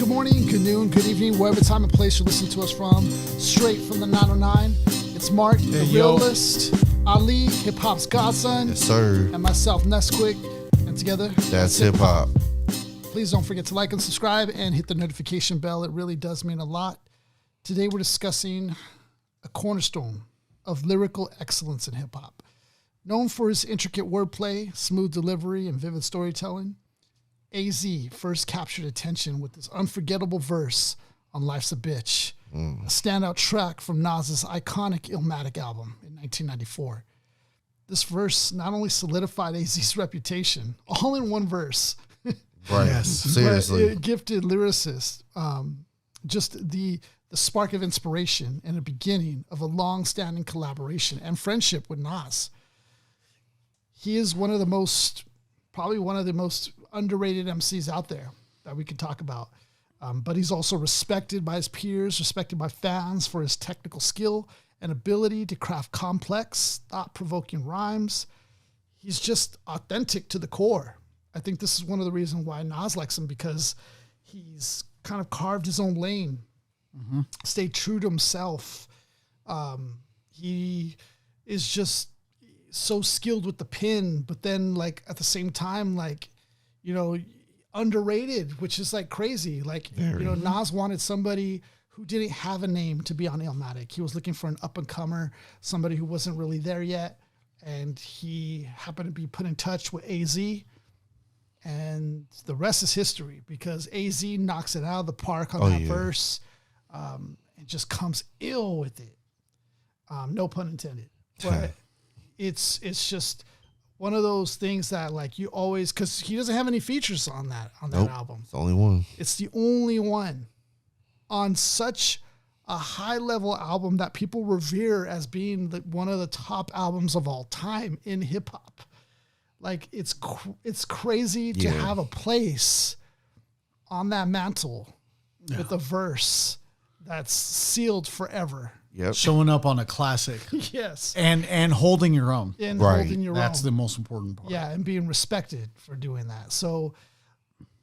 good morning, good noon, good evening, wherever time and place you listen to us from. Straight from the 909. It's Mark, the realist, Ali, hip hop's godson, yes, sir, and myself, Nequik, and together, that's hip hop. Please don't forget to like and subscribe and hit the notification bell. It really does mean a lot. Today we're discussing a cornerstone of lyrical excellence in hip hop. Known for his intricate wordplay, smooth delivery, and vivid storytelling, AZ first captured attention with this unforgettable verse on Life's a Bitch, a standout track from Nas's iconic Illmatic album in 1994. This verse not only solidified AZ's reputation, all in one verse, Right, yes, seriously, gifted lyricist, just the spark of inspiration and a beginning of a long-standing collaboration and friendship with Nas. He is probably one of the most underrated MCs out there that we could talk about. But he's also respected by his peers, respected by fans for his technical skill and ability to craft complex, thought-provoking rhymes. He's just authentic to the core. I think this is one of the reasons why Nas likes him, because he's kind of carved his own lane, stayed true to himself. He is just so skilled with the pen, but then like at the same time, like, you know, underrated, which is like crazy. Like, you know, Nas wanted somebody who didn't have a name to be on Illmatic. He was looking for an up and comer, somebody who wasn't really there yet. And he happened to be put in touch with AZ, and the rest is history, because AZ knocks it out of the park on that verse. And just comes ill with it. No pun intended, but it's just one of those things that like you always, because he doesn't have any features on that album. It's the only one. It's the only one on such a high level album that people revere as being one of the top albums of all time in hip hop. Like it's crazy to have a place on that mantle with a verse that's sealed forever. Yep. Showing up on a classic. Yes. And holding your own. And holding your own. That's the most important part. Yeah, and being respected for doing that. So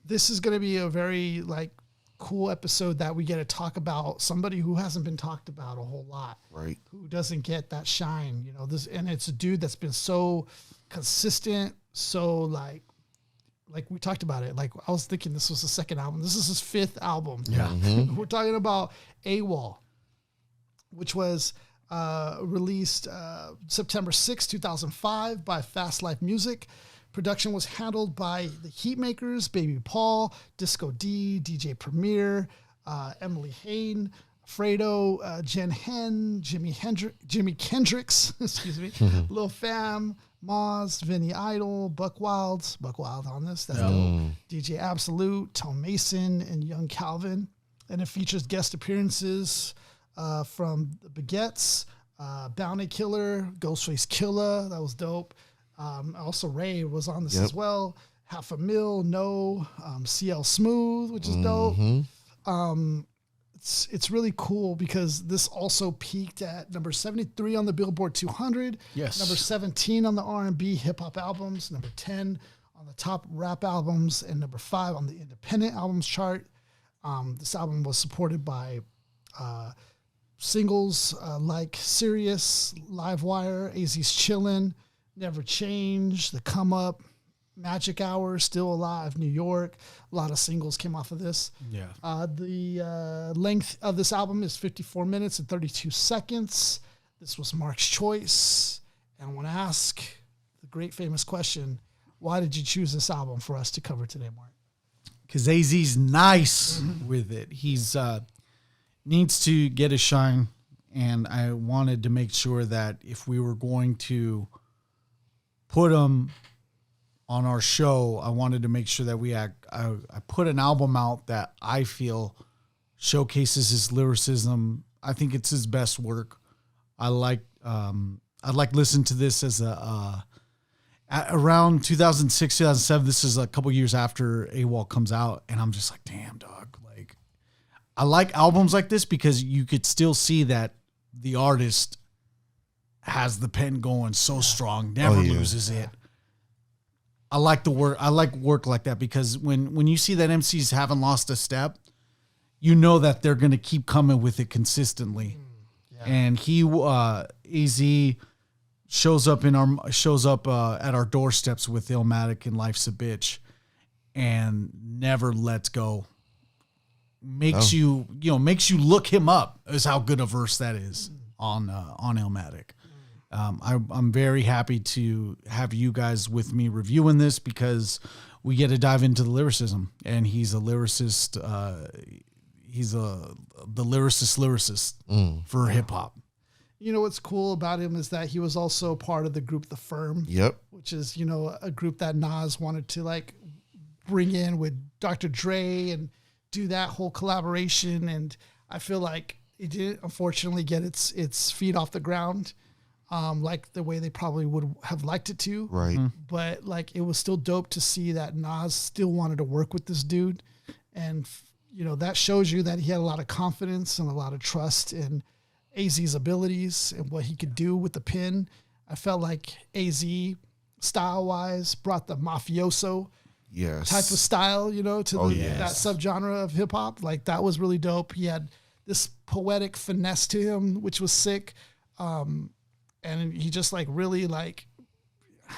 this is going to be a very like cool episode that we get to talk about somebody who hasn't been talked about a whole lot. Right. Who doesn't get that shine, you know, and it's a dude that's been so consistent, so like we talked about it. Like I was thinking this was the second album. This is his fifth album. Yeah. We're talking about A.W.O.L, which was released September 6, 2005 by Fast Life Music. Production was handled by the Heatmakers, Baby Paul, Disco D, DJ Premier, Emily Hain, Fredo, Jen Hen, Jimi Kendricks, excuse me, Lil Fam, Maz, Vinny Idol, Buck Wild on this, that's dope. DJ Absolute, Tom Mason, and Young Calvin. And it features guest appearances from the Baguettes, Bounty Killer, Ghostface Killah, that was dope. Also Ray was on this as well. Half a Mil, No, CL Smooth, which is dope. It's really cool because this also peaked at number 73 on the Billboard 200. Yes. Number 17 on the R&B hip hop albums. Number 10 on the top rap albums, and number 5 on the independent albums chart. This album was supported by singles like Sirius, Livewire, AZ's Chillin', Never Change, The Come Up, Magic Hour, Still Alive, New York. A lot of singles came off of this. Yeah. The length of this album is 54 minutes and 32 seconds. This was Mark's choice. And I want to ask the great famous question, why did you choose this album for us to cover today, Mark? Because AZ's nice with it. He's needs to get a shine. And I wanted to make sure that if we were going to put him on our show, I wanted to make sure that I put an album out that I feel showcases his lyricism. I think it's his best work. I'd like listen to this as around 2006, 2007. This is a couple years after A.W.O.L comes out, and I'm just like, damn, dog. Like, I like albums like this because you could still see that the artist has the pen going so strong, never loses it. I like the work. I like work like that because when you see that MCs haven't lost a step, you know that they're going to keep coming with it consistently. And he AZ shows up at our doorsteps with Illmatic and Life's a Bitch, and never lets go. Makes you look him up, is how good a verse that is on Illmatic. I'm very happy to have you guys with me reviewing this, because we get to dive into the lyricism, and he's a lyricist. He's the lyricist for hip hop. You know what's cool about him is that he was also part of the group The Firm. Yep. Which is, a group that Nas wanted to like bring in with Dr. Dre and do that whole collaboration. And I feel like it didn't unfortunately get its feet off the ground like the way they probably would have liked it to. Right. But like it was still dope to see that Nas still wanted to work with this dude. And that shows you that he had a lot of confidence and a lot of trust in AZ's abilities and what he could do with the pen. I felt like AZ, style-wise, brought the mafioso type of style, to that subgenre of hip-hop. Like, that was really dope. He had this poetic finesse to him, which was sick. And he just, like, really, like,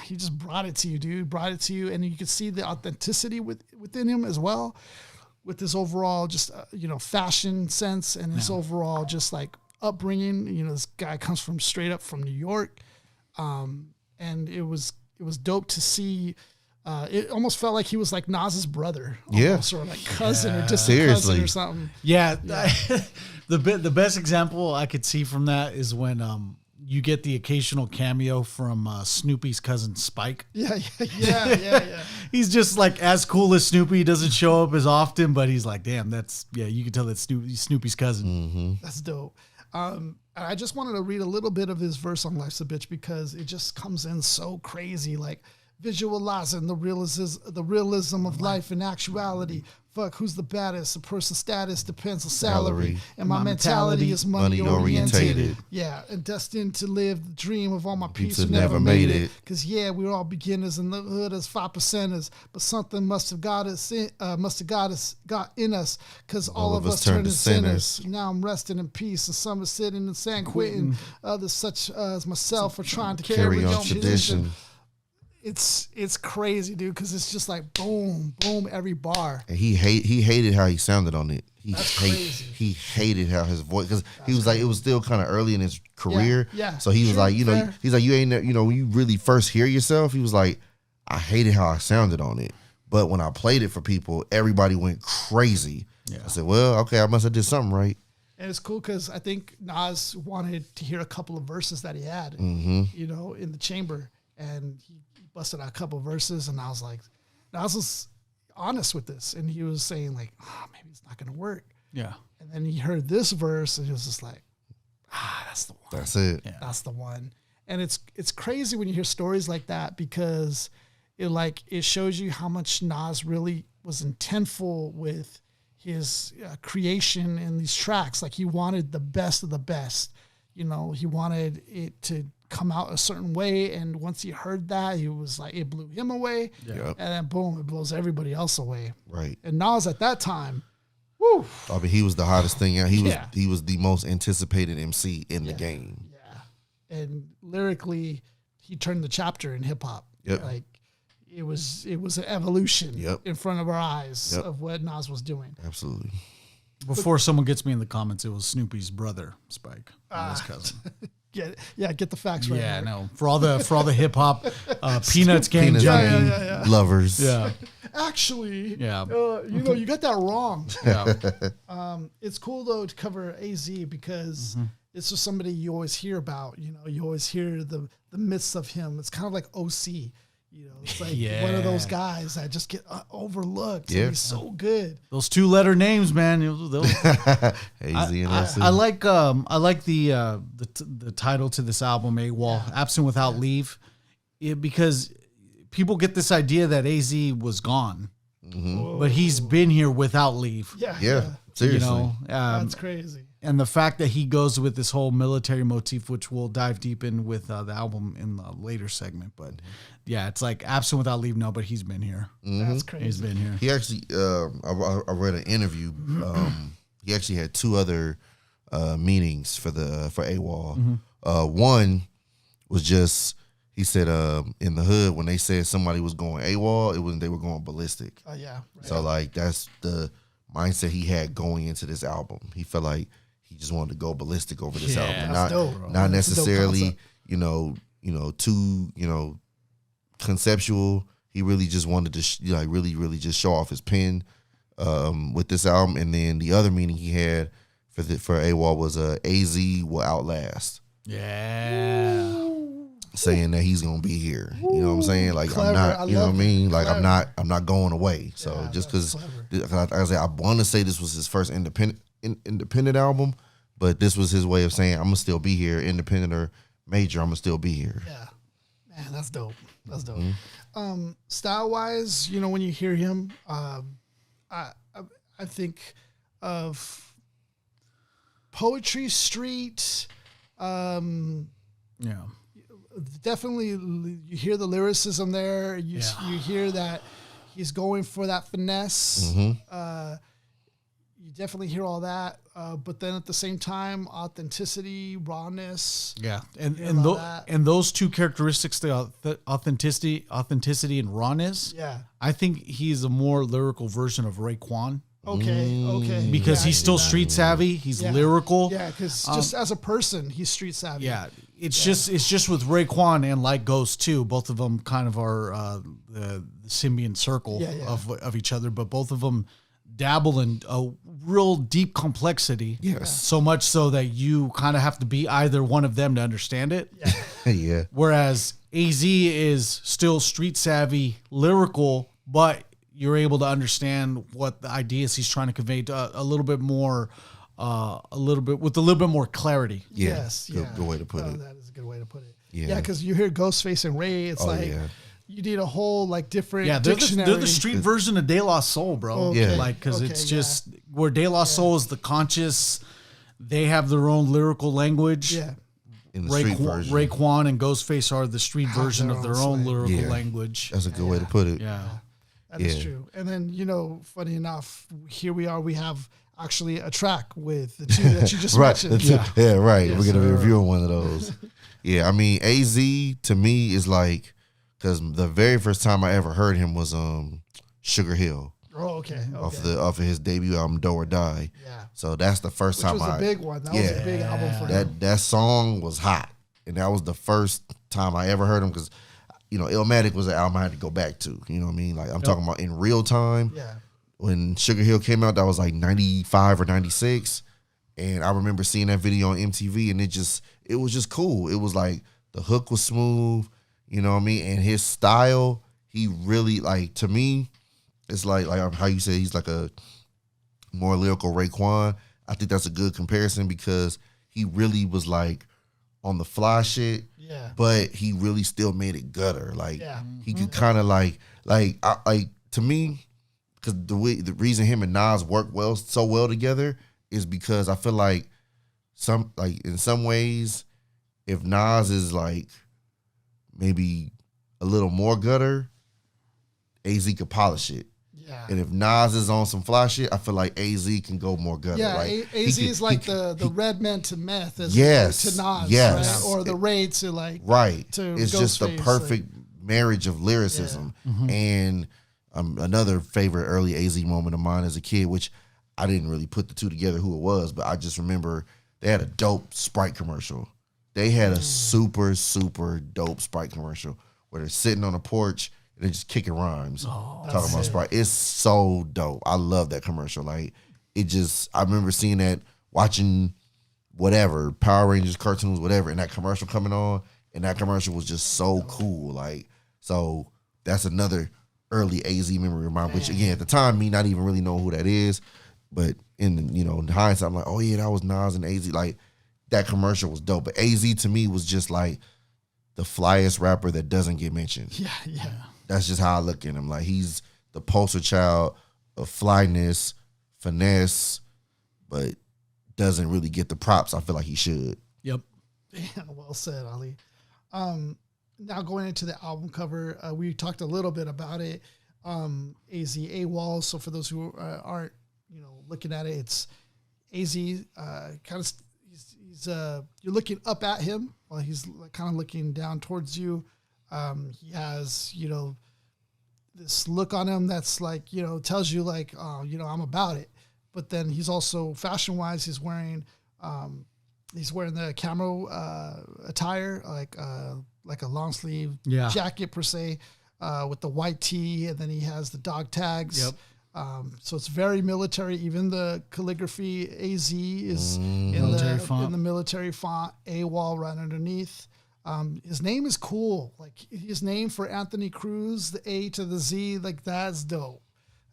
he just brought it to you, dude. Brought it to you. And you could see the authenticity within him as well, with his overall just, fashion sense and his overall just, like, upbringing. This guy comes straight up from New York. And it was dope to see. It almost felt like he was like Nas's brother, almost, or like cousin or distant cousin or something. Yeah. The best example I could see from that is when you get the occasional cameo from Snoopy's cousin Spike. Yeah. He's just like as cool as Snoopy. He doesn't show up as often, but he's like, damn, you can tell that's Snoopy's cousin. Mm-hmm. That's dope. I just wanted to read a little bit of his verse on Life's a Bitch, because it just comes in so crazy, like visualizing the realism of life and actuality. Fuck, who's the baddest? A person's status depends on salary. And my mentality is money oriented. Yeah, and destined to live the dream of all my peeps who never made it. Because, we're all beginners in the hood as 5%ers. But something must have got in us, because all of us turned to sinners. Now I'm resting in peace, and some are sitting in San Quentin. Others, such as myself, are trying to carry on tradition. It's crazy, dude, because it's just like boom, boom, every bar. And he hated how he sounded on it. He hated how his voice, because he was like, it was still kind of early in his career. Yeah. So he was like, he's like, you ain't, when you really first hear yourself, he was like, I hated how I sounded on it. But when I played it for people, everybody went crazy. Yeah. I said, well, okay, I must have did something right. And it's cool because I think Nas wanted to hear a couple of verses that he had, in the chamber. And he busted out a couple of verses, and I was like, Nas was honest with this, and he was saying like, maybe it's not going to work. Yeah. And then he heard this verse, and he was just like, that's the one. That's it. Yeah. That's the one. And it's crazy when you hear stories like that, because it shows you how much Nas really was intentful with his creation in these tracks. Like, he wanted the best of the best. He wanted it to come out a certain way, and once he heard that, he was like, it blew him away. Yep. And then boom, it blows everybody else away. Right. And Nas at that time, woo. I mean, he was the hottest thing out. He was the most anticipated MC in the game. Yeah. And lyrically, he turned the chapter in hip hop. Yep. Like, it was an evolution in front of our eyes of what Nas was doing. Absolutely. Before someone gets me in the comments, it was Snoopy's brother, Spike, his cousin. Get the facts right. Yeah, no. For all the hip hop Peanuts gang junkie lovers. Yeah. Actually, you you got that wrong. Yeah. It's cool though to cover AZ, because it's just somebody you always hear about. You always hear the myths of him. It's kind of like OC. It's like one of those guys that just get overlooked. Yeah. He's so good. Those 2-letter names, man. AZ and OC. I like the title to this album, A.W.O.L, Absent Without Leave, because people get this idea that AZ was gone, but he's been here without leave. Yeah. Seriously. That's crazy. And the fact that he goes with this whole military motif, which we'll dive deep in with the album in the later segment. But it's like absent without leave. No, but he's been here. That's crazy. He's been here. He actually, I read an interview. he actually had two other meanings for A.W.O.L. One was just, he said in the hood when they said somebody was going A.W.O.L, it wasn't, they were going ballistic. Oh yeah. Right. So like that's the mindset he had going into this album. He felt like he just wanted to go ballistic over this album, not necessarily too conceptual. He really just wanted to really just show off his pen with this album. And then the other meaning he had for A.W.O.L was AZ will outlast. Yeah. Saying that he's gonna be here. You know what I'm saying? Like Clever. I'm not, you know what I mean? Like Clever. I'm not going away. So Yeah, just that's because I want to say this was his first independent album, but this was his way of saying I'm gonna still be here, independent or major, I'm gonna still be here. Yeah, man, that's dope. That's dope. Style wise, when you hear him, I think of poetry, street. Yeah. Definitely, you hear the lyricism there. You hear that he's going for that finesse. You definitely hear all that, but then at the same time, authenticity, rawness. Yeah, and those two characteristics, the authenticity and rawness. Yeah, I think he's a more lyrical version of Raekwon. Okay. Because he's still street savvy. He's lyrical. Yeah, because just as a person, he's street savvy. Yeah, it's just with Raekwon and like Ghost too. Both of them kind of are the symbiont circle of each other, but both of them dabble in a real deep complexity. Yes. So much so that you kind of have to be either one of them to understand it. Yeah. Yeah. Whereas AZ is still street savvy, lyrical, but you're able to understand what the ideas he's trying to convey to a little bit more, with a little bit more clarity. Yeah. Yes. Good way to put it. That is a good way to put it. Yeah. Yeah, because you hear Ghostface and Ray, it's you need a whole different dictionary. They're the street version of De La Soul, bro. Okay. Yeah. Because it's just where De La Soul is the conscious. They have their own lyrical language. Yeah. In the street version. Raekwon and Ghostface are the street version of their own lyrical Yeah. language. That's a good way to put it. Yeah. That is true. And then, funny enough, here we are. We have actually a track with the two that you just mentioned. Yeah, right. Yes, We're going to be sir. reviewing one of those. Yeah, I mean, AZ to me is like, because the very first time I ever heard him was Sugar Hill. Oh, okay. Off of his debut album Do or Die. Yeah. So that's the first time Which was a big one. That was a big album for him. That song was hot. And that was the first time I ever heard him because Illmatic was an album I had to go back to. You know what I mean? Like I'm talking about in real time. Yeah. When Sugar Hill came out, that was like 95 or 96. And I remember seeing that video on MTV and it was just cool. It was like the hook was smooth, you know what I mean? And his style, he really to me, it's like how you say he's like a more lyrical Raekwon. I think that's a good comparison because he really was like on the fly shit. Yeah. But he really still made it gutter. He could kind of to me, because the reason him and Nas work so well together is because I feel like in some ways, if Nas is maybe a little more gutter, AZ could polish it. Yeah. And if Nas is on some fly shit, I feel like AZ can go more gutter. Yeah, AZ is the Redman to Meth, to Nas, yes, right? Or the Ray to right. To it's just the perfect marriage of lyricism. Yeah. And another favorite early AZ moment of mine as a kid, which I didn't really put the two together who it was, but I just remember they had a dope Sprite commercial. They had a super, super dope Sprite commercial where they're sitting on a porch and they're just kicking rhymes, talking about Sprite. It's so dope. I love that commercial. I remember seeing that, watching whatever, Power Rangers cartoons, whatever, and that commercial coming on, and that commercial was just so cool. So that's another early AZ memory of mine, which again, at the time, me not even really knowing who that is, but in hindsight, I'm like, oh yeah, that was Nas and AZ. That commercial was dope. But AZ to me was just the flyest rapper that doesn't get mentioned. Yeah, yeah. That's just how I look at him. He's the poster child of flyness, finesse, but doesn't really get the props I feel like he should. Yep. Damn, well said, Ali. Now going into the album cover, we talked a little bit about it. AZ A.W.O.L. So for those who aren't, looking at it, AZ kind of he's you're looking up at him while he's kind of looking down towards you. He has, you know, this look on him that's like, you know, tells you like, oh, you know, I'm about it. But then he's also fashion wise, he's wearing the camo attire, like a long sleeve jacket per se, with the white tee, and then he has the dog tags. Yep. So it's very military. Even the calligraphy AZ is in the military font. A.W.O.L right underneath. His name is cool. Like his name for Anthony Cruz, the A to the Z, like that's dope.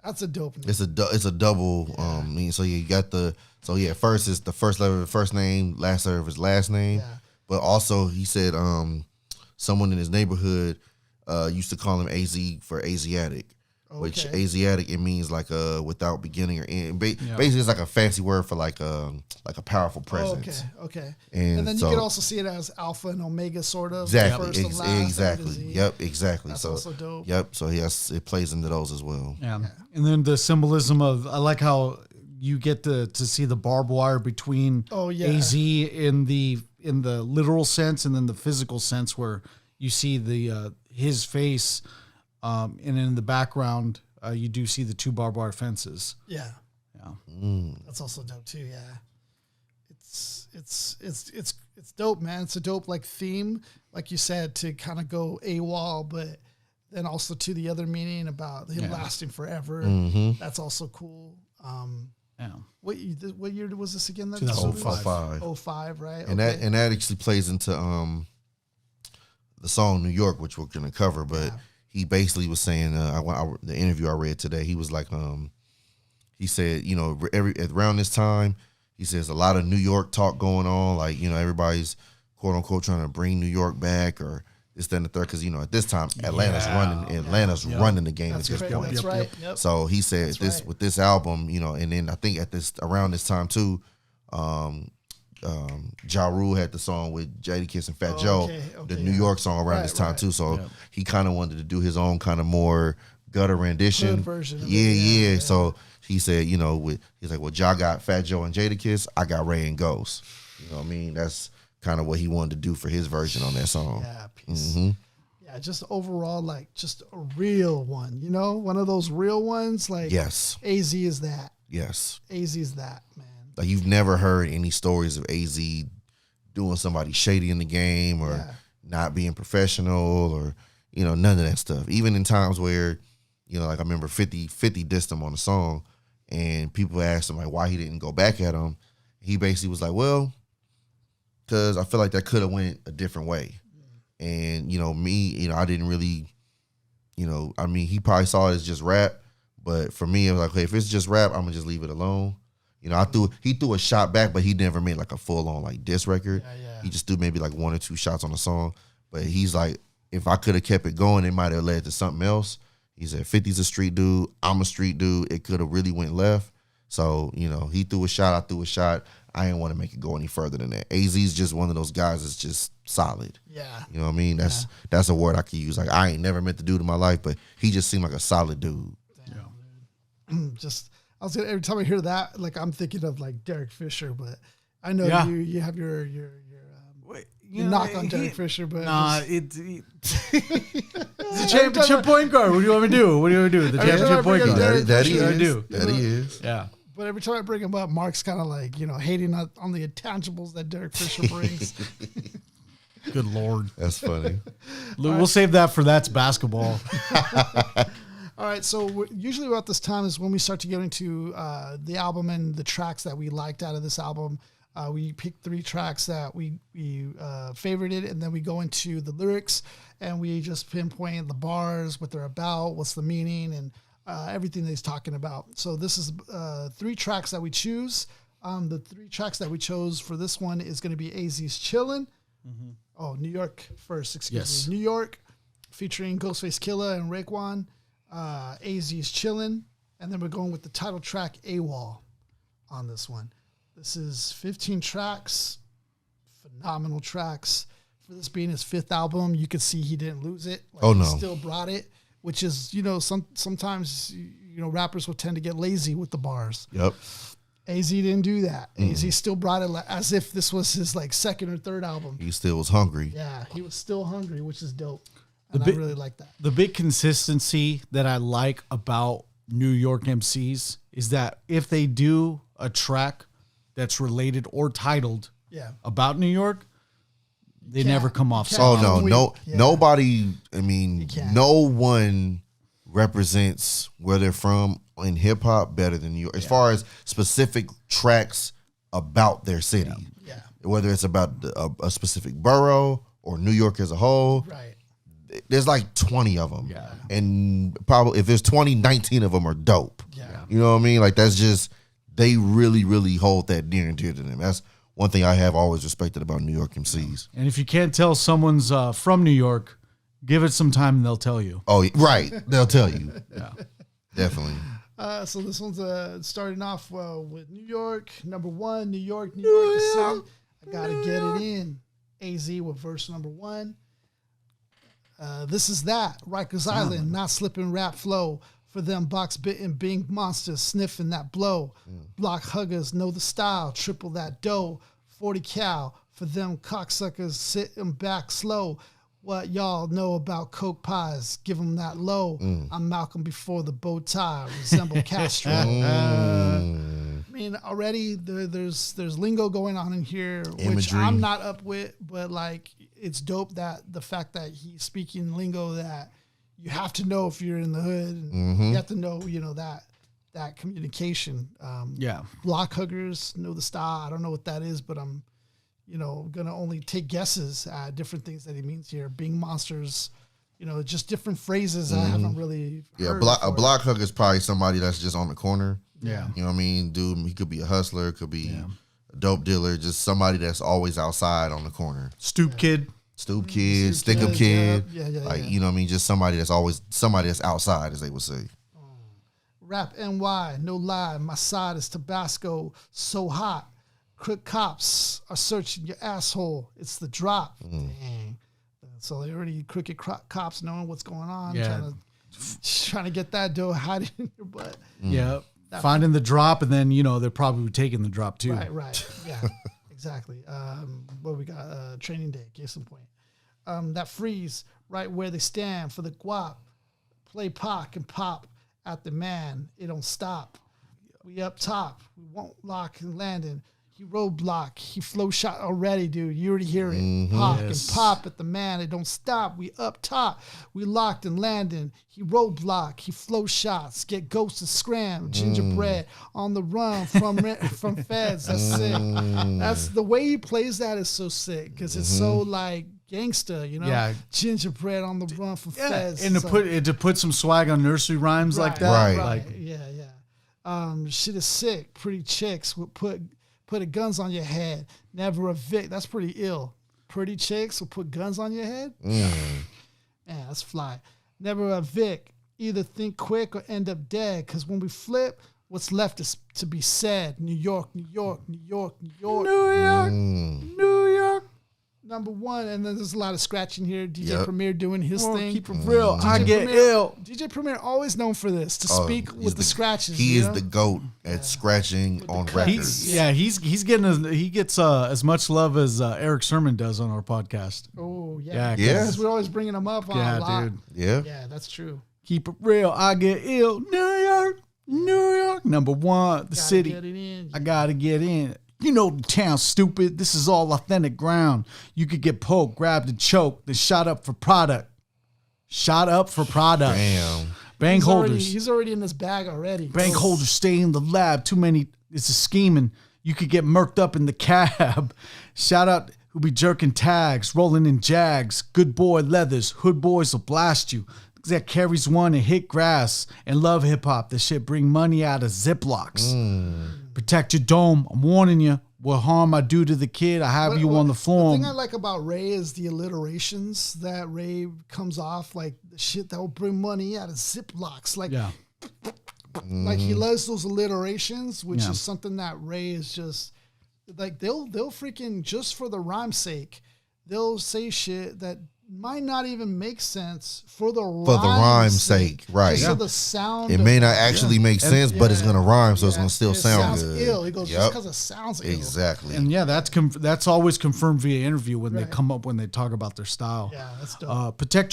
That's a dope name. It's a double. So you got first is the first letter of the first name, last letter of his last name. Yeah. But also he said someone in his neighborhood used to call him AZ for Asiatic. Okay. Which Asiatic, it means like without beginning or end. Basically, it's like a fancy word for like a powerful presence. Okay. And then so, you can also see it as alpha and omega, sort of. Exactly. First and last, Exactly. Yep. Exactly. That's so also dope. Yep. So it plays into those as well. Yeah. And then the symbolism of, I like how you get to see the barbed wire between AZ in the literal sense and then the physical sense where you see the his face. And in the background, you do see the two barbed wire fences. Yeah. That's also dope too. Yeah, it's dope, man. It's a dope like theme, like you said, to kind of go AWOL, but then also to the other meaning about him lasting forever. That's also cool. What year was this again? 2005. 05, right? And that actually plays into the song New York, which we're gonna cover, but. He basically was saying, the interview I read today, he was like, he said, you know, around this time, he says a lot of New York talk going on, like, you know, everybody's quote unquote trying to bring New York back or this, that, and the third, because, you know, at this time, Atlanta's running the game at this point. That's right. Yep. So he said with this album, you know, and then I think around this time too, Ja Rule had the song with Jadakiss and Fat Joe, the New York song around this time too. So he kind of wanted to do his own kind of more gutter rendition. Good version of it. So he said, you know, he's like, well, Ja got Fat Joe and Jadakiss, I got Ray and Ghost. You know what I mean? That's kind of what he wanted to do for his version on that song. Yeah, peace. Yeah, just overall, like just a real one, you know, one of those real ones. Like yes, AZ is that. Yes, AZ is that, man. Like you've never heard any stories of AZ doing somebody shady in the game or not being professional or, you know, none of that stuff. Even in times where, you know, like I remember 50 dissed him on the song and people asked him like why he didn't go back at him. He basically was like, well, because I feel like that could have went a different way. And, you know, me, you know, I didn't really, you know, I mean, he probably saw it as just rap. But for me, it was like, okay, if it's just rap, I'm going to just leave it alone. You know, he threw a shot back, but he never made like a full on like diss record. He just threw maybe like 1 or 2 shots on the song. But he's like, if I could have kept it going, it might have led to something else. He said, 50's a street dude. I'm a street dude. It could have really went left. So, you know, he threw a shot. I threw a shot. I didn't want to make it go any further than that. AZ's just one of those guys that's just solid. Yeah. You know what I mean? That's a word I could use. Like, I ain't never met the dude in my life, but he just seemed like a solid dude. Damn, just... every time I hear that, like I'm thinking of like Derek Fisher, but I know you have your knock on Derek Fisher, but it's a championship point guard. What do you want me to do? The championship point guard. That he is. Yeah. But every time I bring him up, Mark's kind of like, you know, hating on the intangibles that Derek Fisher brings. Good Lord. That's funny. We'll save that for That's Basketball. All right, so usually about this time is when we start to get into the album and the tracks that we liked out of this album. We pick 3 tracks that we favorited, and then we go into the lyrics, and we just pinpoint the bars, what they're about, what's the meaning, and everything that he's talking about. So this is 3 tracks that we choose. The 3 tracks that we chose for this one is going to be AZ's Chillin'. Oh, New York first, excuse me. New York, featuring Ghostface Killah and Raekwon. AZ's Chillin', and then we're going with the title track A.W.O.L on this one. This is 15 tracks, phenomenal tracks. For this being his 5th album, you could see he didn't lose it. Like, he still brought it, which is, you know, sometimes, you know, rappers will tend to get lazy with the bars. Yep. AZ didn't do that. AZ still brought it as if this was his like second or third album. He still was hungry. Yeah, he was still hungry, which is dope. And I really like that. The big consistency that I like about New York MCs is that if they do a track that's related or titled about New York, they never come off. Nobody. I mean, no one represents where they're from in hip hop better than New York, as far as specific tracks about their city. Yeah. Whether it's about a specific borough or New York as a whole. Right. There's like 20 of them. Yeah. And probably if there's 20, 19 of them are dope. Yeah. You know what I mean? Like that's just, they really, really hold that near and dear to them. That's one thing I have always respected about New York MCs. And if you can't tell someone's from New York, give it some time and they'll tell you. Oh, right. They'll tell you. Yeah. Definitely. So this one's starting off with New York, number 1, New York, the city. I gotta get it in. AZ with verse number 1. This is that. Rikers Island, not slipping rap flow. For them box bitten Bing monsters sniffing that blow. Block huggers know the style, triple that dough. 40 cal for them cocksuckers sitting back slow. What y'all know about coke pies? Give them that low. I'm Malcolm before the bow tie. Resemble Castro. I mean, already there's lingo going on in here, which I'm not up with, but like it's dope that the fact that he's speaking lingo that you have to know if you're in the hood. And you have to know, that communication. Block huggers know the style. I don't know what that is, but I'm, gonna only take guesses at different things that he means here. Being monsters, just different phrases I haven't really heard a block hugger is probably somebody that's just on the corner. Yeah. You know what I mean? Dude, he could be a hustler, could be a dope dealer, just somebody that's always outside on the corner. Stoop kid, stick-up kid. Yeah. You know what I mean? Just somebody that's always somebody that's outside, as they would say. Rap NY, no lie, my side is Tabasco, so hot. Crook cops are searching your asshole. It's the drop. Dang. So they already crooked cops knowing what's going on, trying to get that dough hiding in your butt. Yeah. Finding the drop, and then, they're probably taking the drop too. Right. Yeah, exactly. What we got? Training day, case in point. That freeze right where they stand for the guap. Play Pac and pop at the man. It don't stop. We up top. We won't lock and landing. He roadblock. He flow shot already, dude. You already hear it. Pop and pop at the man. It don't stop. We up top. We locked and landing. He roadblock. He flow shots. Get ghosts and scram. Gingerbread on the run from feds. That's sick. That's the way he plays that is so sick because it's so like gangster, Yeah. Gingerbread on the run from feds. And to put some swag on nursery rhymes like that. Right. Yeah. Shit is sick. Pretty chicks would put guns on your head. Never a Vic. That's pretty ill. Pretty chicks will put guns on your head. Man, that's fly. Never a Vic. Either think quick or end up dead. Because when we flip, what's left is to be said. New York, New York, New York, New York. New York, New York. Number 1, and then there's a lot of scratching here. DJ Premier doing his thing. Keep it real. DJ I get Premier, ill. DJ Premier always known for this, to speak with the scratches. He is the GOAT at scratching on records. He gets as much love as Eric Sermon does on our podcast. Oh, yeah. Yeah. Because we're always bringing him up on a lot. Dude. Yeah, that's true. Keep it real. I get ill. New York, New York. Number 1, the city. Get it in. I gotta get in. You know the town, stupid. This is all authentic ground. You could get poked, grabbed, and choked, then shot up for product. Damn. Bank holders. He's already in this bag already. Bank holders stay in the lab. Too many. It's a scheming. You could get murked up in the cab. Shout out who be jerking tags, rolling in Jags. Good boy leathers. Hood boys will blast you. That carries one and hit grass and love hip hop. This shit bring money out of Ziplocs. Protect your dome. I'm warning you. What harm I do to the kid, I have you on the form. The thing I like about Ray is the alliterations that Ray comes off, like the shit that will bring money out of Ziplocs. Like, like he loves those alliterations, which is something that Ray is just like they'll freaking just for the rhyme's sake, they'll say shit that might not even make sense for the rhyme's sake, right? So the sound. It may not actually make sense, but it's gonna rhyme, so it's gonna still sound good. Ill. He goes just because it sounds ill. Exactly. And yeah, that's always confirmed via interview when they come up when they talk about their style. Yeah, that's dope. Protect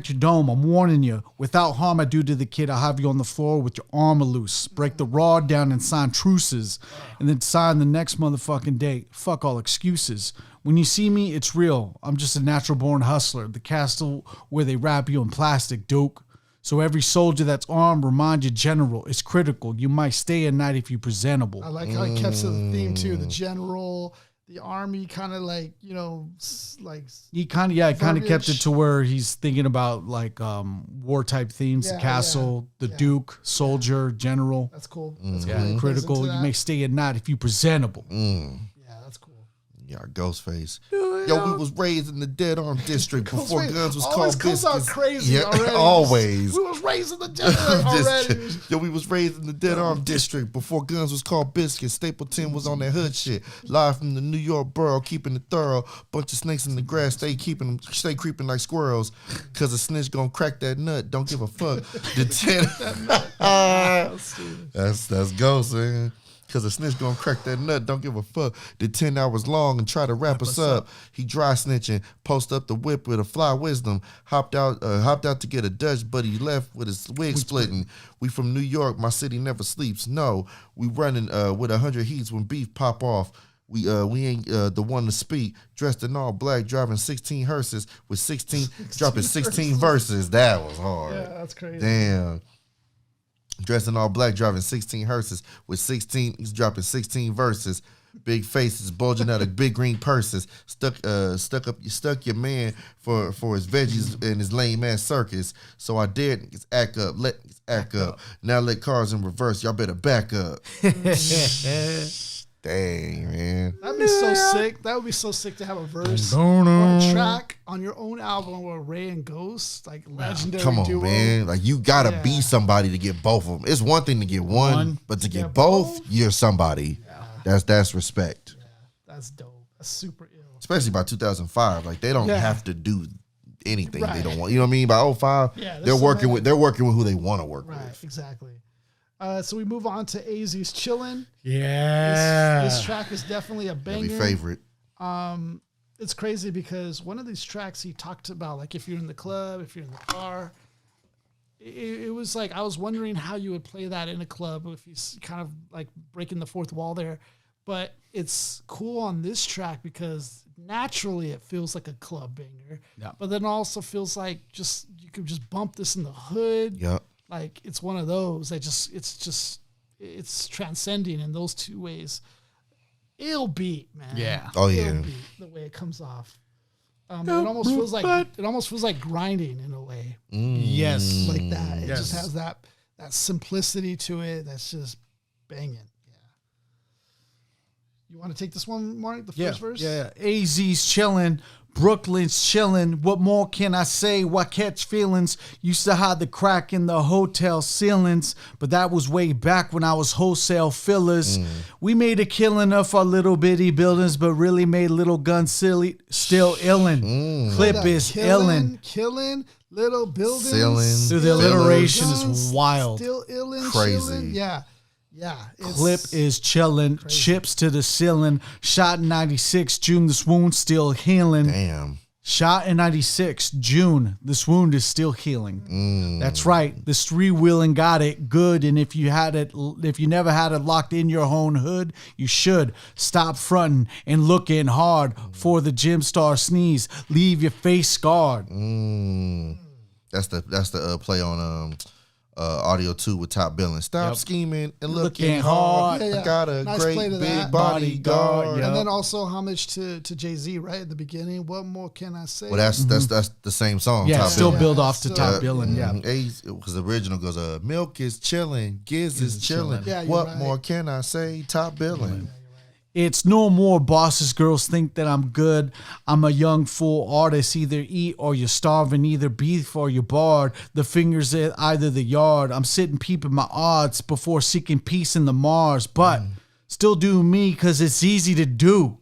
your dome. I'm warning you. Without harm I do to the kid, I'll have you on the floor with your armor loose. Break the raw down and sign truces, and then sign the next motherfucking day. Fuck all excuses. When you see me, it's real. I'm just a natural-born hustler. The castle where they wrap you in plastic, dope. So every soldier that's armed, remind your general, it's critical. You might stay at night if you're presentable. I like how he kept to the theme, too. The general, the army, kind of like, you know, like... He kind of kept it to where he's thinking about, like, war-type themes. The castle, the duke, soldier, general. That's cool. That's cool. Critical. You may stay at night if you're presentable. Yeah, that's cool. Yeah, Ghostface. Yo, we was raised in the Dead Arm District before guns was called biscuits. Always comes out crazy already. Always. We was raised in the Dead Arm already. Yo, we was raised in the Dead Arm District before guns was called biscuits. Stapleton was on that hood shit. Live from the New York borough, keeping it thorough. Bunch of snakes in the grass, stay creeping like squirrels. Cause a snitch gonna crack that nut. Don't give a fuck. The 10. That's Ghost, man. Cause a snitch gonna crack that nut, don't give a fuck. The 10 hours long and try to wrap us up. He dry snitching, post up the whip with a fly wisdom. Hopped out to get a Dutch, but he left with his wig splitting. We from New York, my city never sleeps. No, we running with 100 heats when beef pop off. We ain't the one to speak. Dressed in all black, driving 16 hearses with 16 dropping 16 verses. That was hard. Yeah, that's crazy. Damn. Dressed in all black, driving 16 hearses with 16. He's dropping 16 verses. Big faces bulging out of big green purses. Stuck your man for his veggies and his lame ass circus. So I dared niggas act up. Let niggas act up. Now let cars in reverse. Y'all better back up. Dang, man. That'd be so sick. That would be so sick to have a verse or a track on your own album with Ray and Ghost, like legendary Come on, duo. man. Like, you gotta be somebody to get both of them. It's one thing to get one, but to get both, you're somebody. Yeah. That's respect. Yeah, that's dope. That's super ill. Especially by 2005. Like, they don't have to do anything they don't want. You know what I mean? By 05, they're working with who they want to work with. Right, exactly. So we move on to AZ's Chillin'. Yeah. This track is definitely a banger. Every favorite. It's crazy because one of these tracks he talked about, like if you're in the club, if you're in the car, it was like, I was wondering how you would play that in a club if he's kind of like breaking the fourth wall there. But it's cool on this track because naturally it feels like a club banger. Yeah. But then also feels like you could just bump this in the hood. Yep. Like it's one of those that it's transcending in those two ways. Ill beat, man. Yeah. Oh yeah. Ill beat, the way it comes off. It almost feels like grinding in a way. Yes. Like that. It just has that simplicity to it that's just banging. Yeah. You want to take this one, Mark? The first verse? Yeah. AZ's chillin'. Brooklyn's chillin'. What more can I say? Why catch feelings? Used to hide the crack in the hotel ceilings, but that was way back when I was wholesale fillers. We made a killing of our little bitty buildings, but really made little guns silly, still illin'. Clip is illin'. Killing little buildings. Ceilings. Dude, the alliteration is wild. Still illin'. Crazy. Chillin'. Yeah. Yeah. Clip is chillin', crazy. Chips to the ceiling. Shot in 96, June, this wound still healing. Damn. Shot in 96, June, this wound is still healing. That's right. This three-wheeling got it good, and if you never had it locked in your own hood, you should stop fronting and looking hard for the gym star sneeze. Leave your face scarred. That's the play on Audio 2 with Top Billing. Stop scheming and looking hard. Yeah. I got a nice great play to big that. bodyguard. And then also homage to Jay-Z, right at the beginning. What more can I say? Well, that's the same song. Yeah, Top still Billing. build off to Top Billing. Yeah, because the original goes, milk is chilling, Giz is chilling. Yeah, what more can I say? Top Billing. It's no more bosses, girls think that I'm good. I'm a young fool artist. Either eat or you're starving. Either beef or you're barred. The fingers at either the yard. I'm sitting peeping my odds before seeking peace in the Mars. But still do me because it's easy to do.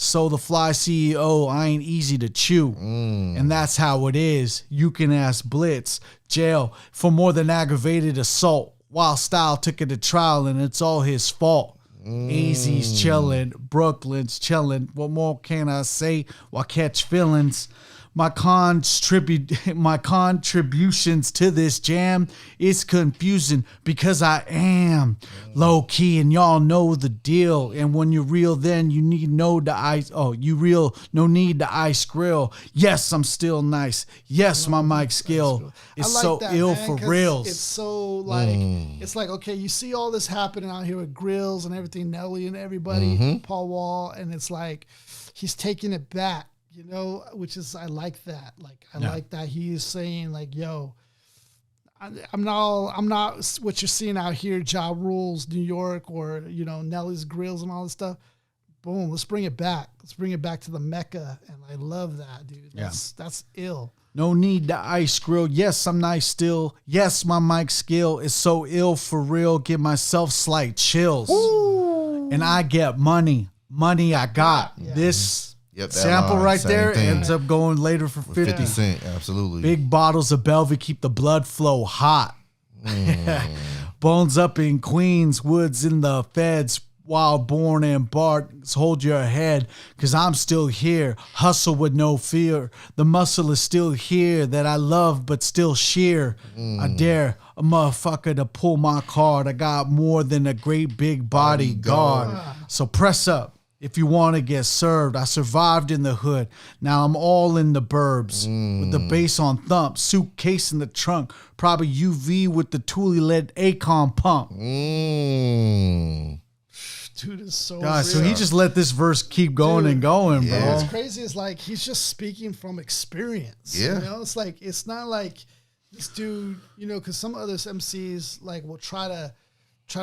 So the fly CEO, I ain't easy to chew. And that's how it is. You can ask Blitz, jail for more than aggravated assault. Wild Style took it to trial and it's all his fault. AZ's chillin', Brooklyn's chillin'. What more can I say? Why catch feelings? My contributions to this jam is confusing because I am low key and y'all know the deal. And when you're real, then you need no need the ice grill. Yes, I'm still nice. Yes, my mic skill is so ill for reals. It's so like it's like, okay, you see all this happening out here with Grills and everything, Nelly and everybody, Paul Wall, and it's like he's taking it back. You know, which is, I like that. Like, I like that he is saying, like, yo, I'm not what you're seeing out here, Ja Rule's New York, or, you know, Nelly's Grills and all this stuff. Boom, let's bring it back. Let's bring it back to the Mecca. And I love that, dude. That's ill. No need the ice grill. Yes, I'm nice still. Yes, my mic skill is so ill for real. Give myself slight chills. Ooh. And I get money. Money I got. Yeah. This sample right there ends up going later for 50 cents. Absolutely. Big bottles of Belvy keep the blood flow hot. Bones up in Queens, Woods in the feds. Wild born and Bart, hold your head, cause I'm still here. Hustle with no fear. The muscle is still here that I love, but still sheer. I dare a motherfucker to pull my card. I got more than a great big bodyguard. So press up if you want to get served. I survived in the hood. Now I'm all in the burbs with the bass on thump, suitcase in the trunk, probably UV with the Thule led Acon pump. Dude is so God, real. so he just let this verse keep going and going, bro. What's crazy is like he's just speaking from experience. Yeah. You know, it's like it's not like this dude, you know, because some other MCs like will try to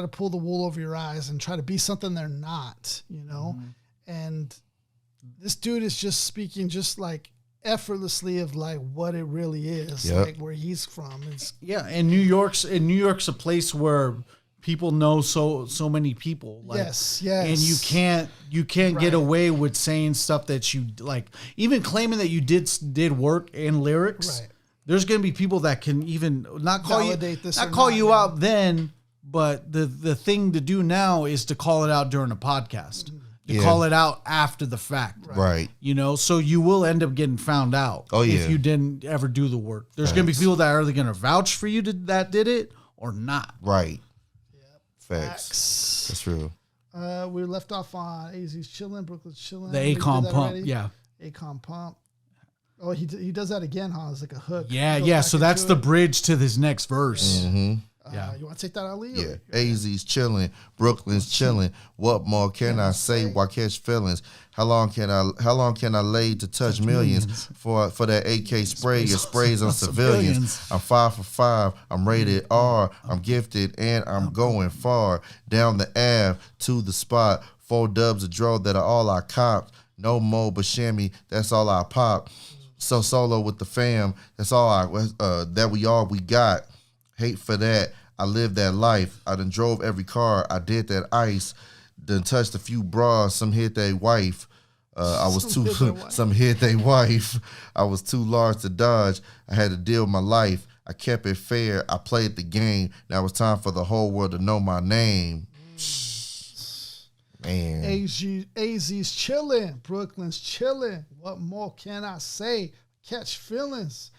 pull the wool over your eyes and try to be something they're not, you know? And this dude is just speaking just like effortlessly of like what it really is, like where he's from. It's, and New York's a place where people know so many people. Like, yes. And you can't get away with saying stuff that you like, even claiming that you did work in lyrics. Right. There's gonna be people that can even not call you out then, but the thing to do now is to call it out during a podcast. To call it out after the fact. Right. You know, so you will end up getting found out if you didn't ever do the work. There's gonna be people that are either gonna vouch for you that did it or not. Right. Facts. That's true. We left off on AZ's chilling, Brooklyn's chilling. The Acon pump, Acon pump. Oh, he does that again, huh? It's like a hook. Yeah. So that's the bridge to this next verse. You want to take that, Ali? Yeah. AZ's chilling, Brooklyn's chilling. What more can I say? Why catch feelings? How long can I lay to touch millions for that AK spray? Your sprays on civilians. I'm 5 for 5. I'm rated R. I'm gifted and I'm going far down the Ave to the spot. 4 dubs of dro that are all I copped. No more but shammy. That's all I pop. So solo with the fam. That's all we got. Hate for that. I lived that life. I done drove every car. I did that ice. Done touched a few bras. Some hit they wife. Some hit they wife. I was too large to dodge. I had to deal with my life. I kept it fair. I played the game. Now it's time for the whole world to know my name. Man. AZ's chilling. Brooklyn's chilling. What more can I say? Catch feelings.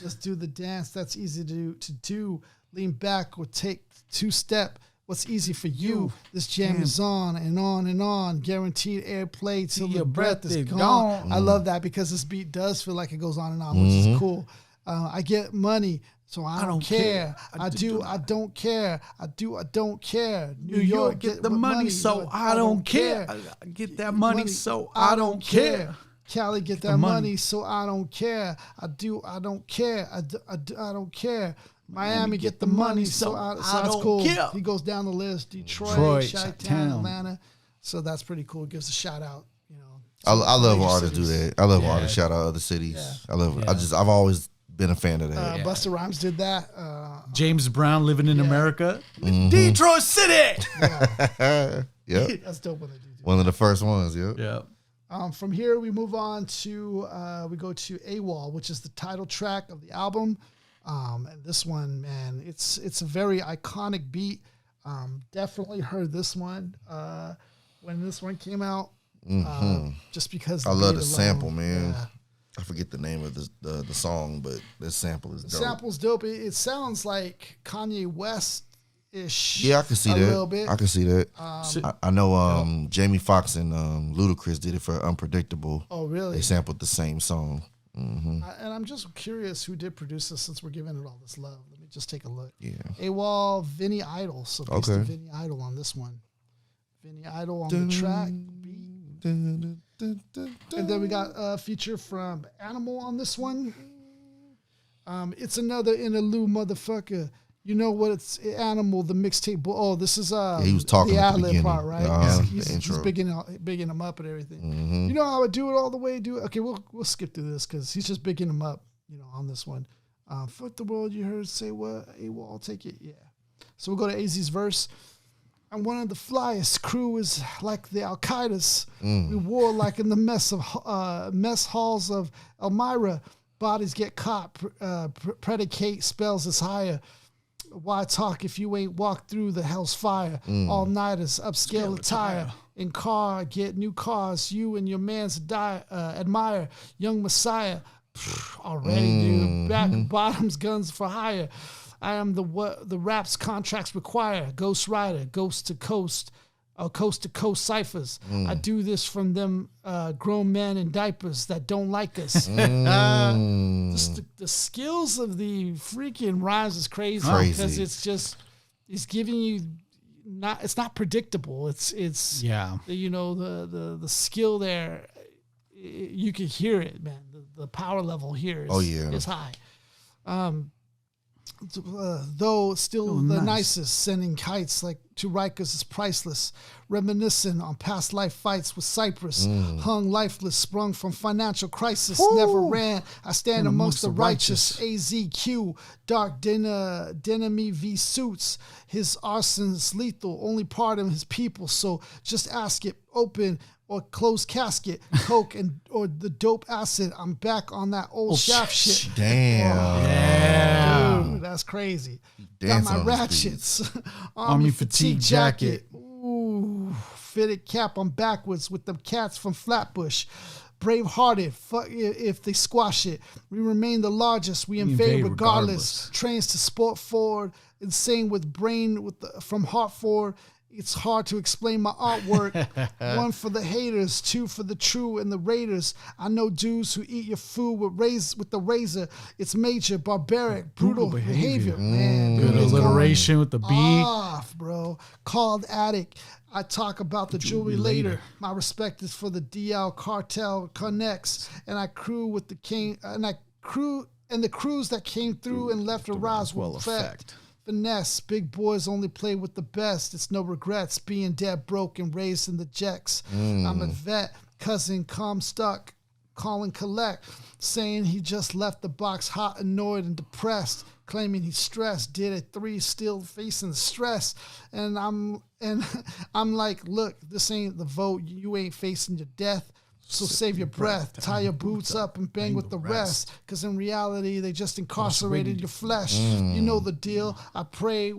Just do the dance. That's easy to do. Lean back or take 2-step. What's easy for you? This jam is on and on and on. Guaranteed airplay till your breath is gone. I love that because this beat does feel like it goes on and on, which is cool. I get money, so I don't care. I don't care. I don't care. New York get the money, so I don't care. I get that money, so I don't care. Cali get that money, so I don't care. I don't care. I don't care. Miami get the money, so that's cool. Care. He goes down the list. Detroit, Chi-Town, Atlanta. So that's pretty cool. Gives a shout out. You know, I love when artists do that. I love when artists shout out other cities. Yeah. I love it. I've always been a fan of that. Busta Rhymes did that. James Brown, Living in America. Detroit City. Yep. That's dope when they do. One of the first ones. Yep. Yeah. From here, we move on to, we go to A.W.O.L, which is the title track of the album. And this one, man, it's a very iconic beat. Definitely heard this one when this one came out. Just because I love the sample, man. Yeah. I forget the name of the song, but this sample is dope. The sample's dope. It sounds like Kanye West-ish. Yeah, I can see a that. little bit. I can see that. I know Jamie Foxx and Ludacris did it for Unpredictable. Oh, really? They sampled the same song. And I'm just curious who did produce this since we're giving it all this love. Let me just take a look. Yeah. A.W.O.L, Vinny Idol. So basically Vinny Idol on this one. Vinny Idol on the track, beat. And then we got a feature from Animal on this one. It's another interlude, motherfucker. You know what? It's Animal, the mixtape. Oh, this is he was talking the at the ad-lib beginning. part, right? He's the intro. bigging him up and everything. You know how I would do it all the way? Okay, we'll skip through this because he's just bigging him up, on this one. Fuck the world, you heard say what? A.W.O.L, I'll take it. Yeah. So we'll go to AZ's verse. I'm one of the flyest. Crew is like the Al-Qaeda's. We war like in the mess halls of Elmira. Bodies get caught. Predicate spells is higher. Why talk if you ain't walked through the hell's fire? All-nighters, upscale attire. In car, get new cars. You and your man's admire. Young Messiah. Already, dude. Back bottoms, guns for hire. I am the raps contracts require. Ghost Rider, Ghost to Coast ciphers. I do this from them grown men in diapers that don't like us. Just the skills of the freaking rhymes is crazy. Because it's giving you it's not predictable. It's the skill there. You can hear it, man. The power level here is high. Though still the nicest, sending kites like to Rikers is priceless. Reminiscing on past life fights with Cyprus. Hung lifeless, sprung from financial crisis. Never ran. I stand amongst the righteous. AZQ, dark denim V suits. His arson's lethal, only part of his people. So just ask it, open or closed casket, coke or the dope acid. I'm back on that old shaft shit. Damn. Dude, that's crazy. Got my ratchets. Army fatigue jacket. Ooh, fitted cap. I'm backwards with them cats from Flatbush. Brave-hearted, fuck if they squash it. We remain the largest. We invade regardless. Trains to sport forward. Insane with brain from Hartford. It's hard to explain my artwork. 1 for the haters, 2 for the true and the raiders. I know dudes who eat your food with the razor. It's major, barbaric, brutal behavior. Man, good alliteration with the beat. Off, bro. Called addict. I talk about the jewelry later. My respect is for the DL cartel connects, and I crew with the king, and the crews that came through and left a Roswell effect. Finesse, big boys only play with the best. It's no regrets being dead broke and raised in the jacks. I'm a vet, cousin, calm stuck, calling collect, saying he just left the box hot, annoyed, and depressed, claiming he's stressed. Did it 3, still facing stress, and I'm like, look, this ain't the vote. You ain't facing your death. So save your breath, tie your boots up and bang with the rest. Cause in reality, they just incarcerated your flesh. You know the deal. I pray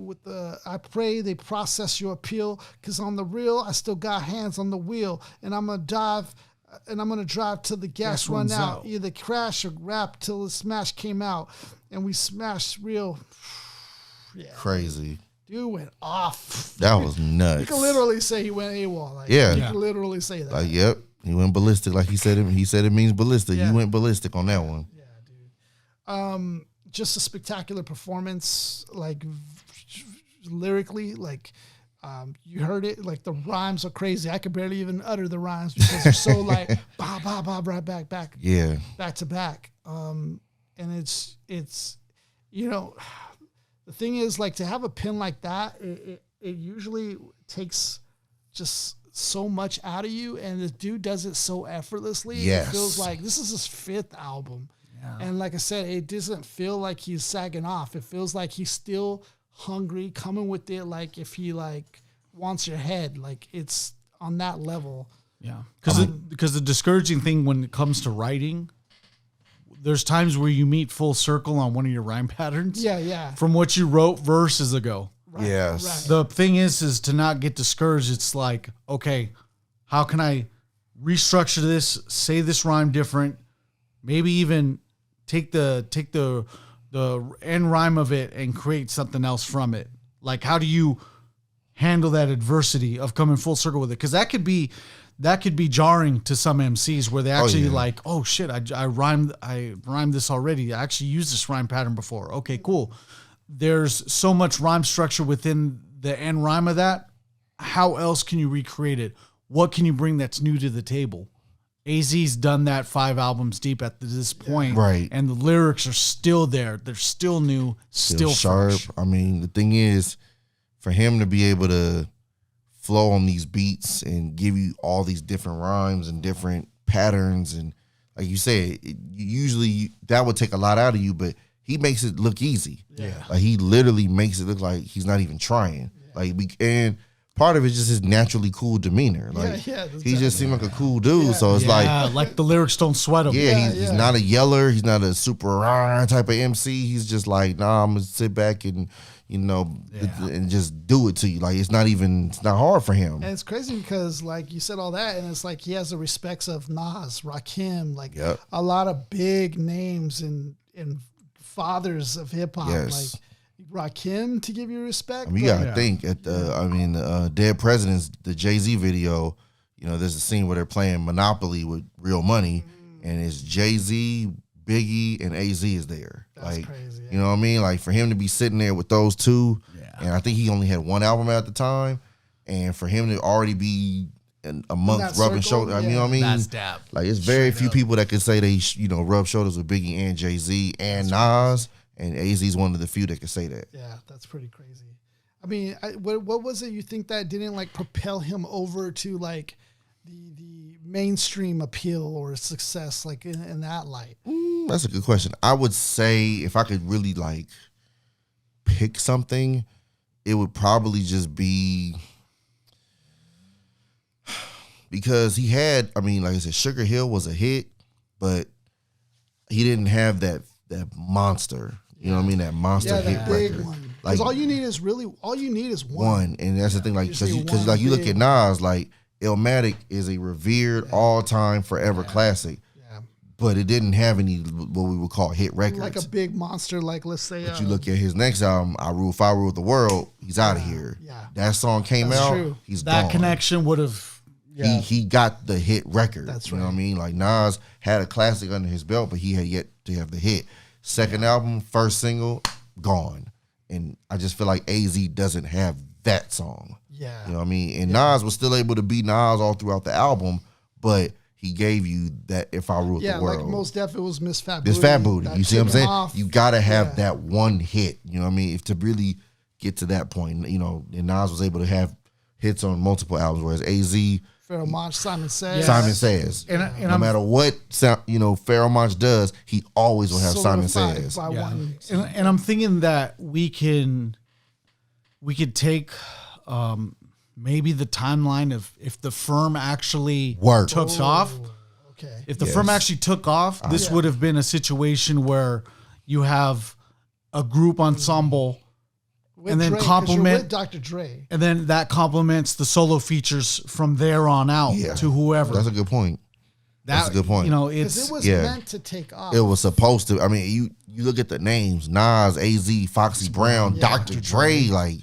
they process your appeal. Cause on the real, I still got hands on the wheel. And I'm gonna drive till the gas run out. Either crash or rap till the smash came out. And we smashed real. Yeah. Crazy. Dude went off. That was nuts. You can literally say he went AWOL. You can literally say that. Yep. He went ballistic, like he said it means ballistic. Yeah. You went ballistic on that one. Yeah, dude. Just a spectacular performance, like lyrically, like you heard it, like the rhymes are crazy. I could barely even utter the rhymes because they're so like bah bah bah right back. Yeah. Back to back. And it's the thing is, like, to have a pen like that, it usually takes just so much out of you, and the dude does it so effortlessly. Yes. It feels like this is his 5th album. Yeah. And like I said, it doesn't feel like he's sagging off. It feels like he's still hungry, coming with it, like if he like wants your head. Like, it's on that level. Yeah, because the discouraging thing when it comes to writing, there's times where you meet full circle on one of your rhyme patterns. Yeah. From what you wrote verses ago. Right, Yes. right. The thing is to not get discouraged. It's like, okay, how can I restructure this, say this rhyme different, maybe even take the end rhyme of it and create something else from it. Like, how do you handle that adversity of coming full circle with it? Because that could be jarring to some MCs where they actually like, oh shit, I rhymed this already. I actually used this rhyme pattern before. Okay, cool. There's so much rhyme structure within the end rhyme of that. How else can you recreate it? What can you bring that's new to the table? AZ's done that 5 albums deep at this point. Right. And the lyrics are still there. They're still new, still sharp. fresh. I mean, the thing is, for him to be able to flow on these beats and give you all these different rhymes and different patterns, and like you said, usually that would take a lot out of you, but he makes it look easy. Yeah. Like, he literally makes it look like he's not even trying. Yeah. And part of it's just his naturally cool demeanor. Like, he just seemed like a cool dude. Yeah. So it's like the lyrics don't sweat him. Yeah, he's not a yeller. He's not a super type of MC. He's just like, nah, I'm gonna sit back and, and just do it to you. Like, it's not hard for him. And it's crazy because, like, you said all that, and it's like he has the respects of Nas, Rakim, like a lot of big names and fathers of hip hop. Yes. Like Rakim, to give you respect. I mean, you gotta think at Dead Presidents, the Jay-Z video, there's a scene where they're playing Monopoly with Real Money, and it's Jay-Z, Biggie, and AZ is there. That's crazy. You know what I mean? Like, for him to be sitting there with those two, and I think he only had one album at the time, and for him to already be amongst rubbing shoulders, you know what I mean? That's dap. Like, it's very few people that could say they, rub shoulders with Biggie and Jay-Z and Nas. And AZ's one of the few that can say that. Yeah, that's pretty crazy. I mean, what was it you think that didn't like propel him over to like the mainstream appeal or success, like in that light? That's a good question. I would say if I could really like pick something, it would probably just be because he had, like I said, Sugar Hill was a hit, but he didn't have that monster. You know what I mean? That monster hit big record. One. Like, all you need is one. And that's the thing, like, because like you look at Nas, like Illmatic is a revered all-time forever classic. Yeah. But it didn't have any what we would call hit records. Like a big monster, like let's say. But you look at his next album, If I Ruled the World, he's out of here. Yeah. That song came out, true. He's that gone. Connection would have. Yeah. He got the hit record. That's right. You know what I mean? Like, Nas had a classic under his belt, but he had yet to have the hit. Second album, first single, gone. And I just feel like AZ doesn't have that song. Yeah. You know what I mean? And Nas was still able to be Nas all throughout the album, but he gave you that If I Ruled the World. Yeah, like most definitely was Miss Fat Booty. Miss Fat Booty. You see what I'm saying? Off. You got to have that one hit. You know what I mean? If to really get to that point, and Nas was able to have hits on multiple albums, whereas AZ... Pharoah Monch, Simon Says. Simon Says. And no matter what Pharoah Monch does, he always will have Simon Says. And I'm thinking that we could take maybe the timeline of if the firm actually took off. Okay. If the firm actually took off, this would have been a situation where you have a group ensemble with and then Dre, complement Dr. Dre, and then that complements the solo features from there on out to whoever. That's a good point. That's a good point. Because it was meant to take off. It was supposed to. I mean, you look at the names: Nas, AZ, Foxy Brown, Dr. Dre. Like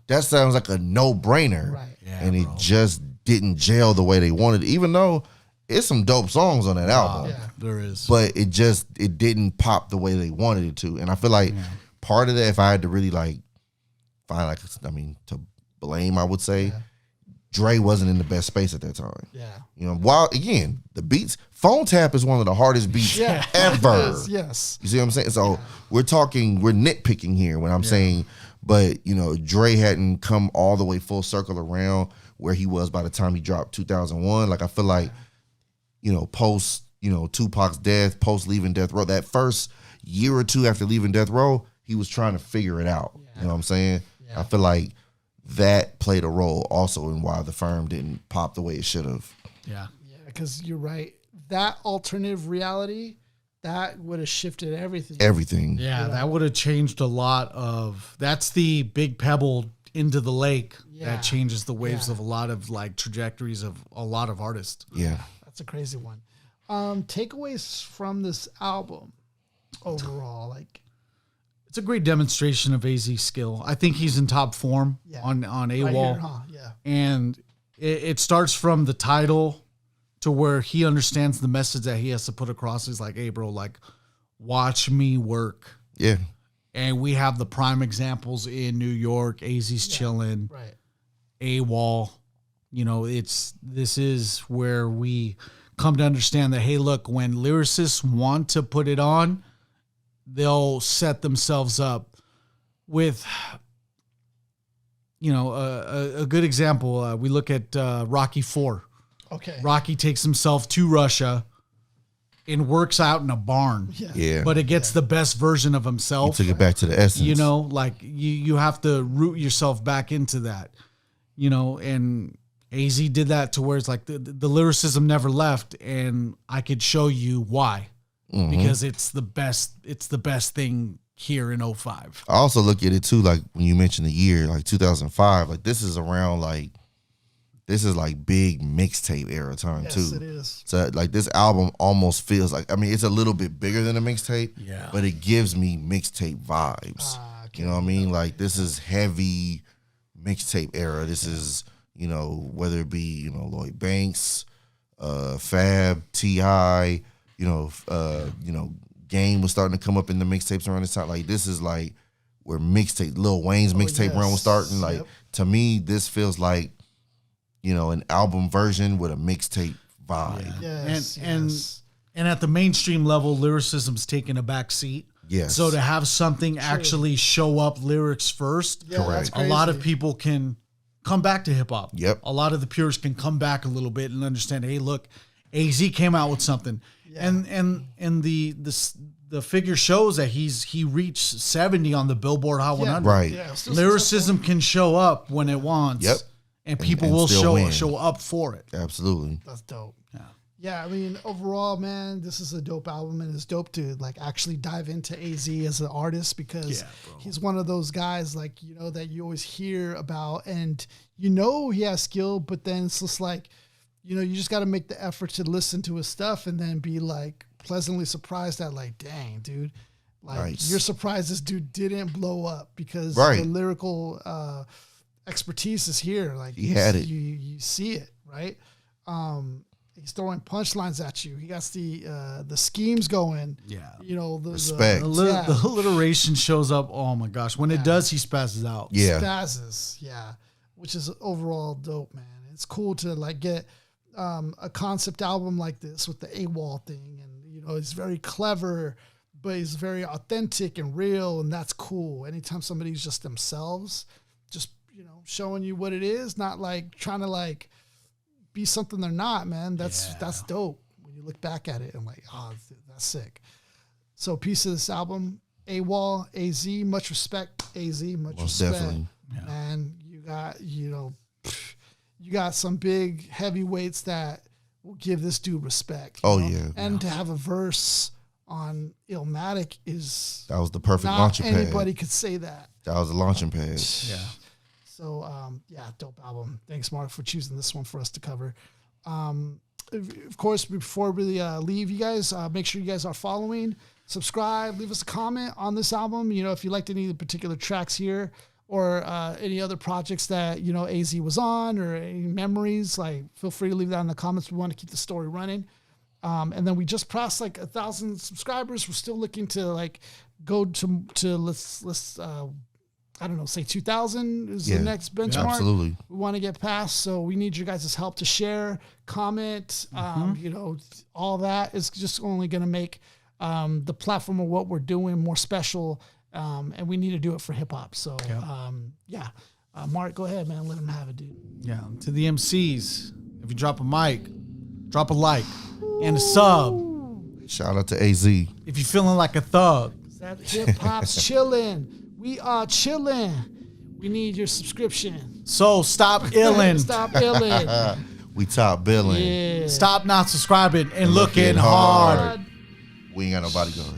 that sounds like a no-brainer, right? Yeah, and it just didn't gel the way they wanted. Even though it's some dope songs on that album, there is, but it didn't pop the way they wanted it to. And I feel like part of that, if I had to really like. To blame, I would say, Dre wasn't in the best space at that time. Yeah. While, again, the beats, Phone Tap is one of the hardest beats ever. Yes. You see what I'm saying? So we're nitpicking here when I'm saying, but, Dre hadn't come all the way full circle around where he was by the time he dropped 2001. Like, I feel like, post, Tupac's death, post leaving Death Row, that first year or two after leaving Death Row, he was trying to figure it out. You know what I'm saying? I feel like that played a role also in why the firm didn't pop the way it should have. Yeah. Yeah, because you're right. That alternative reality, that would have shifted everything. Everything. Yeah, that would have changed a lot that's the big pebble into the lake that changes the waves of a lot of like trajectories of a lot of artists. Yeah. That's a crazy one. Takeaways from this album overall, like it's a great demonstration of AZ's skill. I think he's in top form on A.W.O.L. right here, huh? Yeah. And it starts from the title to where he understands the message that he has to put across. He's like, hey, bro, like, watch me work. Yeah. And we have the prime examples in New York. AZ's chilling. Right. A.W.O.L. You know, this is where we come to understand that, hey, look, when lyricists want to put it on, they'll set themselves up with, you know, a good example. We look at Rocky IV. Okay. Rocky takes himself to Russia and works out in a barn. Yeah. But it gets the best version of You himself. took it back to the essence. You know, like you have to root yourself back into that, you know, and AZ did that to where it's like the lyricism never left, and I could show you why, because it's the best thing here in 05. I also look at it too, like when you mentioned the year, like 2005, like this is around like big mixtape era time too. Yes, it is. So like this album almost feels like, I mean, it's a little bit bigger than a mixtape, but it gives me mixtape vibes. You know what I mean? Like this is heavy mixtape era. This is, you know, whether it be, you know, Lloyd Banks, Fab, T.I., you know, Game was starting to come up in the mixtapes around this time. Like this is like where Lil Wayne's mixtape run was starting. Like to me, this feels like, you know, an album version with a mixtape vibe. And at the mainstream level, lyricism's taking a back seat. Yes. So to have something actually show up lyrics first, Correct. A lot of people can come back to hip hop. Yep. A lot of the purists can come back a little bit and understand, hey, look, AZ came out with something. And the figure shows that he reached 70 on the Billboard Hot 100. Right. Yeah, Lyricism can show up when it wants. Yep. And people and will still show up for it. Absolutely. That's dope. Yeah, I mean, overall, man, this is a dope album, and it's dope to like actually dive into AZ as an artist, because he's one of those guys, like, you know, that you always hear about, and you know he has skill, but then it's just like, you know, you just got to make the effort to listen to his stuff and then be like pleasantly surprised at like, dang, dude, like you're surprised this dude didn't blow up because the lyrical expertise is here. Like he had it. You see it, right? He's throwing punchlines at you. He got the schemes going. Yeah. You know, the respect. The alliteration shows up. Oh my gosh. When it does, he spazzes out. Yeah. Spazzes. Yeah. Which is overall dope, man. It's cool to like get a concept album like this with the A.W.O.L thing. And, you know, it's very clever, but it's very authentic and real. And that's cool. Anytime somebody's just themselves, just, you know, showing you what it is, not like trying to like be something they're not, man. That's dope. When you look back at it and like, oh, that's sick. So piece of this album, A.W.O.L, AZ, much respect, AZ, much respect. Definitely. Yeah. And you got, you know, you got some big heavyweights that will give this dude respect. Oh, know? yeah. And to have a verse on Illmatic is... That was the perfect not launching pad. Anybody could say that. That was the launching pad. Yeah. So, dope album. Thanks, Mark, for choosing this one for us to cover. Of course, before we leave you guys, make sure you guys are following, subscribe, leave us a comment on this album. You know, if you liked any of the particular tracks here or any other projects that, you know, AZ was on or any memories, like feel free to leave that in the comments. We want to keep the story running. And then we just passed like 1,000 subscribers. We're still looking to like go to let's I don't know, say 2,000 is the next benchmark. Absolutely. We want to get past, so we need your guys' help to share, comment, you know, all that is just only going to make the platform of what we're doing more special, and we need to do it for hip-hop. So, Mark, go ahead, man. Let him have it, dude. Yeah, to the MCs, if you drop a mic, drop a like and a sub. Shout out to AZ. If you're feeling like a thug. That hip-hop's chilling. We are chilling. We need your subscription. So stop illin'. Stop illin'. We top billing. Yeah. Stop not subscribing and looking hard. We ain't got no bodyguard.